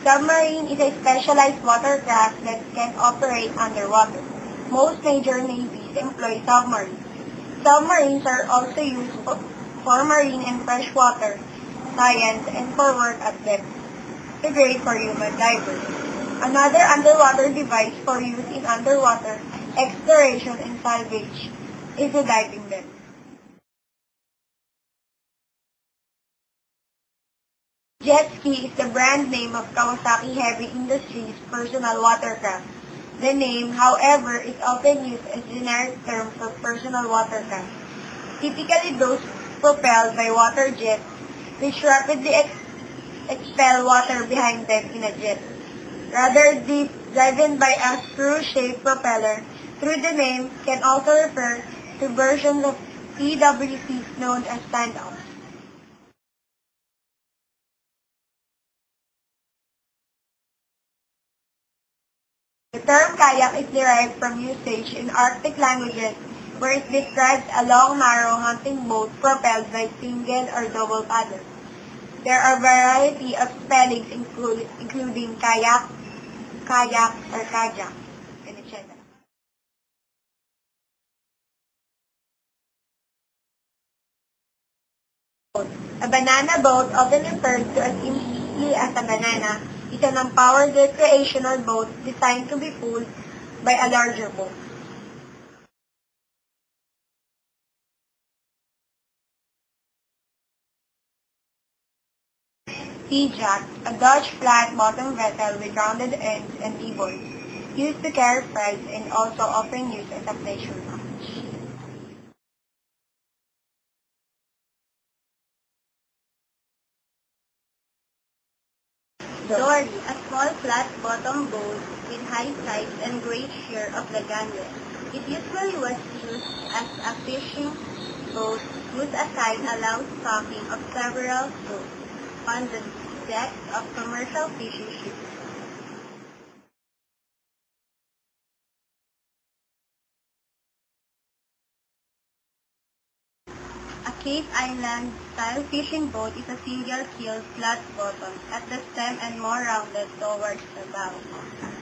Submarine is a specialized watercraft that can operate underwater. Most major navies employ submarines. Submarines are also used for marine and freshwater science and for work at depth. It's great for human divers. Another underwater device for use in underwater exploration and salvage is a diving bell. Jet ski is the brand name of Kawasaki Heavy Industries personal watercraft. The name, however, is often used as a generic term for personal watercraft. Typically those propelled by water jets, which rapidly expel water behind them in a jet. Rather driven by a screw-shaped propeller, through the name can also refer to versions of PWCs known as stand-offs. The term kayak is derived from usage in Arctic languages where it describes a long, narrow hunting boat propelled by single or double paddles. There are a variety of spellings including kayak, kayak, or kajak, and etc. A banana boat, often referred to as simply as a banana, is an unpowered recreational boat designed to be pulled by a larger boat. Sea-jack, a Dutch flat-bottomed vessel with rounded ends and keyboards, used to carry freight and also often used as a pleasure launch. Dory, a small flat-bottomed boat with high sides and great share of the gangway. It usually was used as a fishing boat whose side allows stocking of several boats on the decks of commercial fishing ships. A Cape Island-style fishing boat is a single-keel, flat-bottomed at the stem and more rounded towards the bow.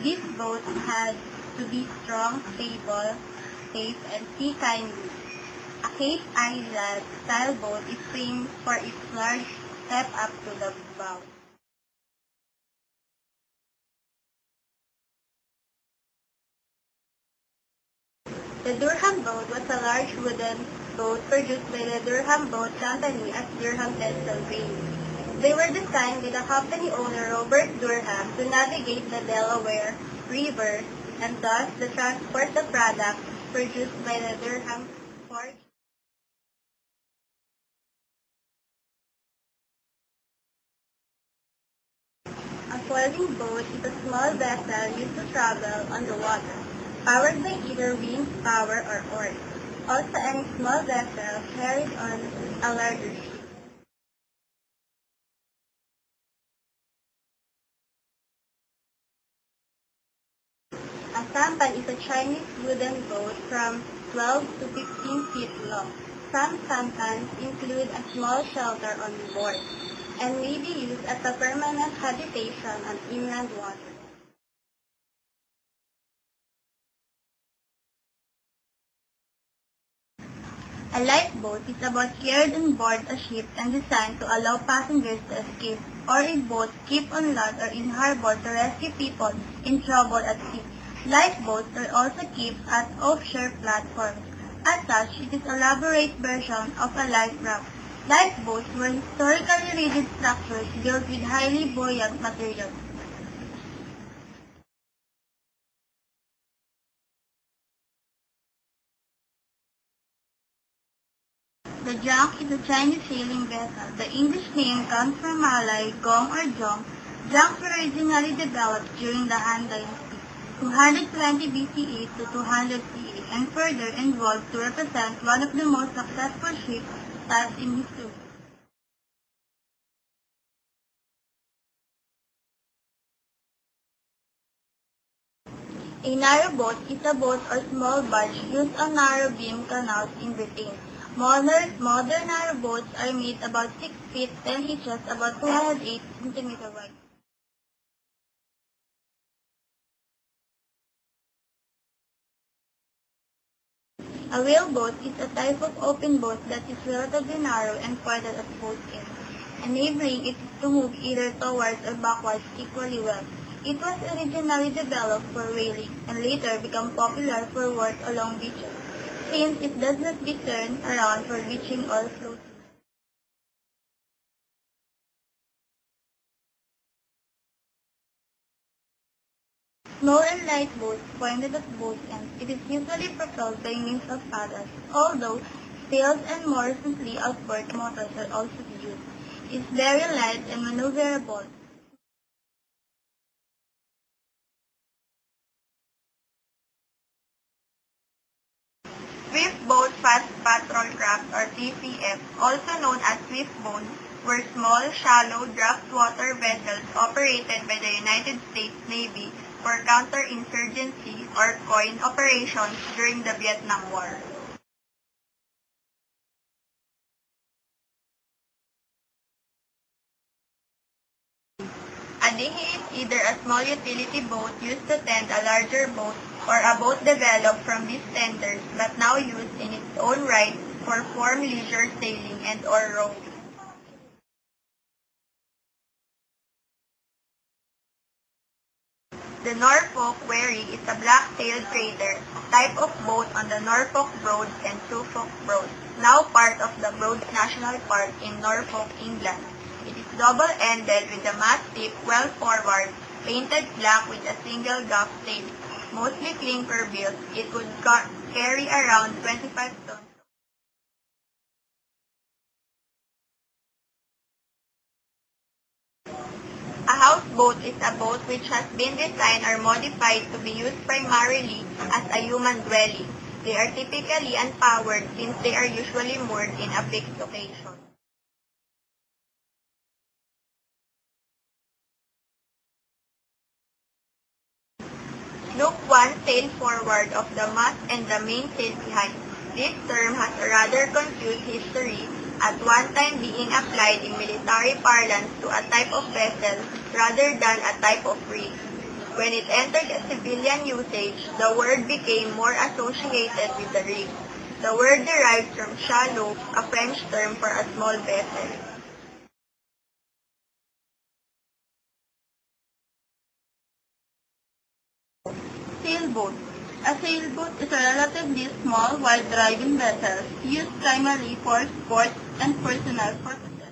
This boat has to be strong, stable, safe, and sea kindly. A Cape Island-style boat is famed for its large step up to the bow. The Durham boat was a large wooden boat produced by the Durham Boat Company at Durham, Pennsylvania. They were designed by the company owner Robert Durham to navigate the Delaware River and thus to transport the products produced by the Durham Port. A foiling boat is a small vessel used to travel on the water, powered by either wind power or oars. Also, any small vessel carried on a larger ship. A sampan is a Chinese wooden boat from 12 to 15 feet long. Some sampans include a small shelter on board and may be used as a permanent habitation on inland waters. A lifeboat is a boat carried on board a ship and designed to allow passengers to escape, or a boat kept on land or in harbor to rescue people in trouble at sea. Lifeboats are also kept at offshore platforms. As such, it is an elaborate version of a life raft. Lifeboats were historically rigid structures built with highly buoyant materials. The junk is a Chinese sailing vessel. The English name comes from Malay, gong or jong. Junks were originally developed during the Han Dynasty, 220 BCE to 200 CE, and further evolved to represent one of the most successful ship types in history. A narrowboat is a boat or small barge used on narrow beam canals in Britain. Modern narrowboats are made about 6 feet 10 inches, about 208 centimeters wide. A whaleboat is a type of open boat that is relatively narrow and pointed at both ends, enabling it to move either towards or backwards equally well. It was originally developed for whaling and later became popular for work along beaches, since it does not be turned around for beaching or floating. Small and light boats pointed at both ends, it is usually propelled by means of paddles, although sails and more recently outboard motors are also used. It is very light and maneuverable. Swift Boat Fast Patrol Craft or TPF, also known as swift boats, were small, shallow, draft water vessels operated by the United States Navy for counterinsurgency or COIN operations during the Vietnam War. A dinghy is either a small utility boat used to tend a larger boat or a boat developed from these tenders but now used in its own right for form leisure sailing and or rowing. The Norfolk Wherry is a black-tailed trader, type of boat on the Norfolk Broads and Suffolk Broads, now part of the Broads National Park in Norfolk, England. It is double-ended with the mast tip well forward, painted black with a single gaff tail. Mostly clinker built, it would carry around 25 tons. A houseboat is a boat which has been designed or modified to be used primarily as a human dwelling. They are typically unpowered since they are usually moored in a fixed location. Sloop 1 sail forward of the mast and the mainsail behind. This term has a rather confused history, at one time being applied in military parlance to a type of vessel rather than a type of rig. When it entered a civilian usage, the word became more associated with the rig. The word derives from chaloupe, a French term for a small vessel. Sailboat. A sailboat is a relatively small while-driving vessel used primarily for sports and personal purposes.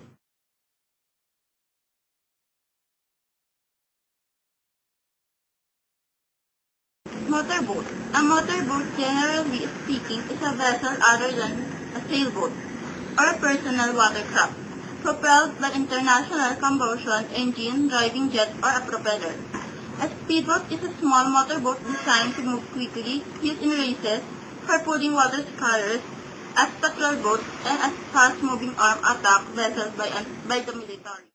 Motorboat. A motorboat, generally speaking, is a vessel other than a sailboat or a personal watercraft, propelled by international combustion engine, driving jet, or a propeller. A speedboat is a small motorboat designed to move quickly, used in races, for pulling water carriers, as patrol boats, and as fast-moving armed attack vessels by the military.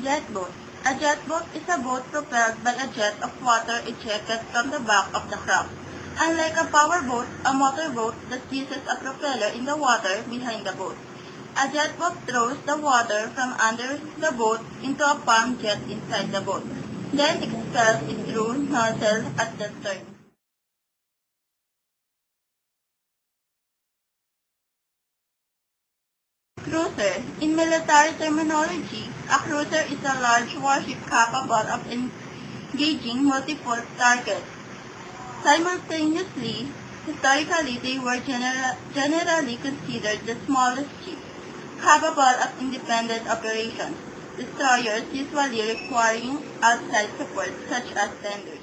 Jet boat. A jet boat is a boat propelled by a jet of water ejected from the back of the craft. Unlike a powerboat, a motorboat that uses a propeller in the water behind the boat. A jet boat throws the water from under the boat into a pump jet inside the boat, then expels it through nozzle at the stern. Cruiser. In military terminology, a cruiser is a large warship capable of engaging multiple targets. Simultaneously, historically they were generally considered the smallest ships, capable of independent operations, destroyers usually requiring outside support such as tenders.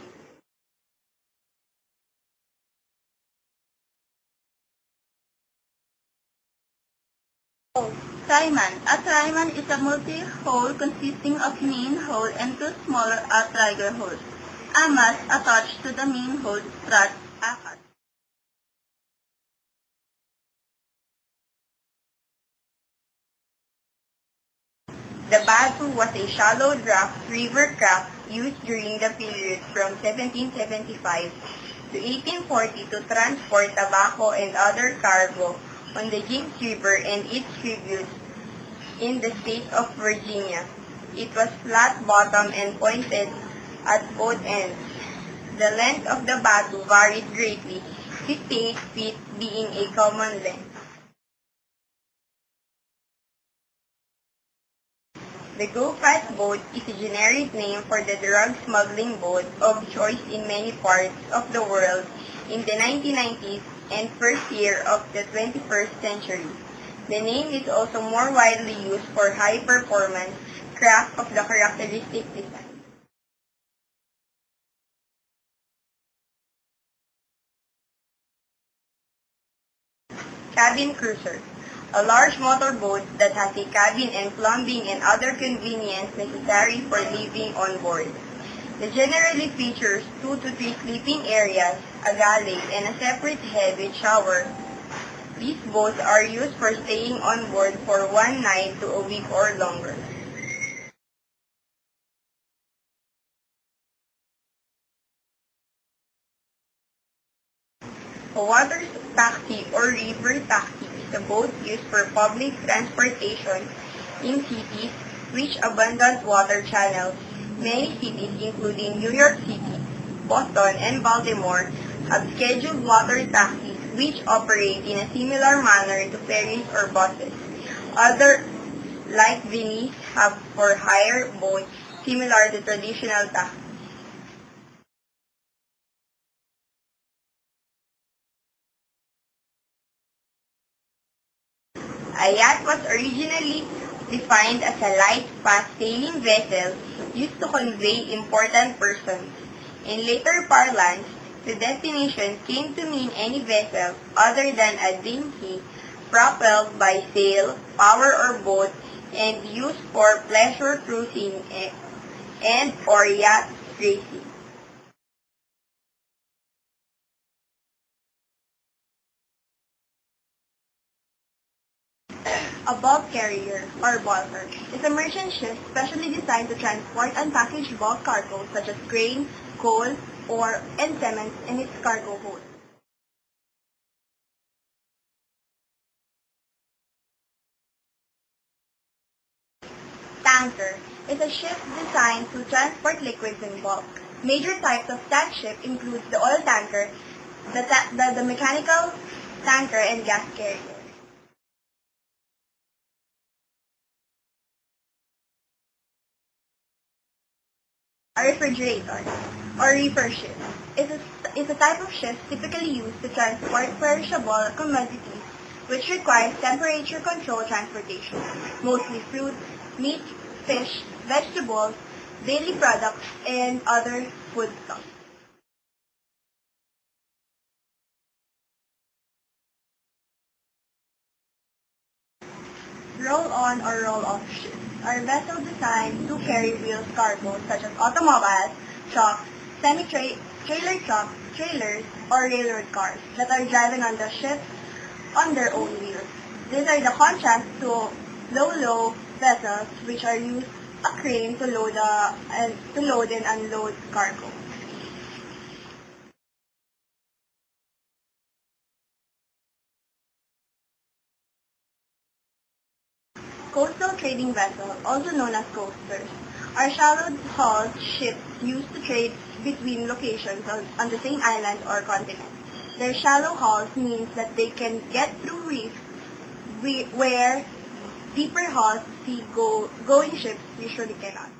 Tryman. A tryman is a multi-hull consisting of main hull and two smaller outrigger hulls. A mast attached to the main hull struts aft. The Batu was a shallow draft river craft used during the period from 1775 to 1840 to transport tobacco and other cargo on the James River and its tributes in the state of Virginia. It was flat-bottomed and pointed at both ends. The length of the batu varied greatly, 58 feet being a common length. The Go Fast boat is a generic name for the drug smuggling boat of choice in many parts of the world in the 1990s and first year of the 21st century. The name is also more widely used for high-performance craft of the characteristic design. Cabin cruiser. A large motorboat that has a cabin and plumbing and other convenience necessary for living on board. It generally features 2 to 3 sleeping areas, a galley, and a separate head with shower. These boats are used for staying on board for one night to a week or longer. A water taxi or river taxi is a boat used for public transportation in cities which abundant water channels. Many cities, including New York City, Boston, and Baltimore, have scheduled water taxis which operate in a similar manner to ferries or buses. Other, like Venice, have for hire boats similar to traditional taxis. A yacht was originally defined as a light, fast-sailing vessel used to convey important persons. In later parlance, the definition came to mean any vessel other than a dinghy propelled by sail, power or boat, and used for pleasure cruising and or yacht racing. A bulk carrier, or bulker, is a merchant ship specially designed to transport unpackaged bulk cargo such as grain, coal, ore, and cement in its cargo hold. Tanker is a ship designed to transport liquids in bulk. Major types of tank ship include the oil tanker, the mechanical tanker, and gas carrier. A refrigerator, or reefer ship, is a type of ship typically used to transport perishable commodities which requires temperature control transportation, mostly fruit, meat, fish, vegetables, daily products, and other foodstuffs. Roll-on or roll-off ships are vessels designed to carry wheels cargo such as automobiles, trucks, semi-trailer trucks, trailers, or railroad cars that are driven on the ship on their own wheels. These are the contrast to low-low vessels which are used a crane to load and unload cargo. Coastal trading vessels, also known as coasters, are shallow-hull ships used to trade between locations on the same island or continent. Their shallow hulls means that they can get through reefs where deeper hulls going ships usually cannot.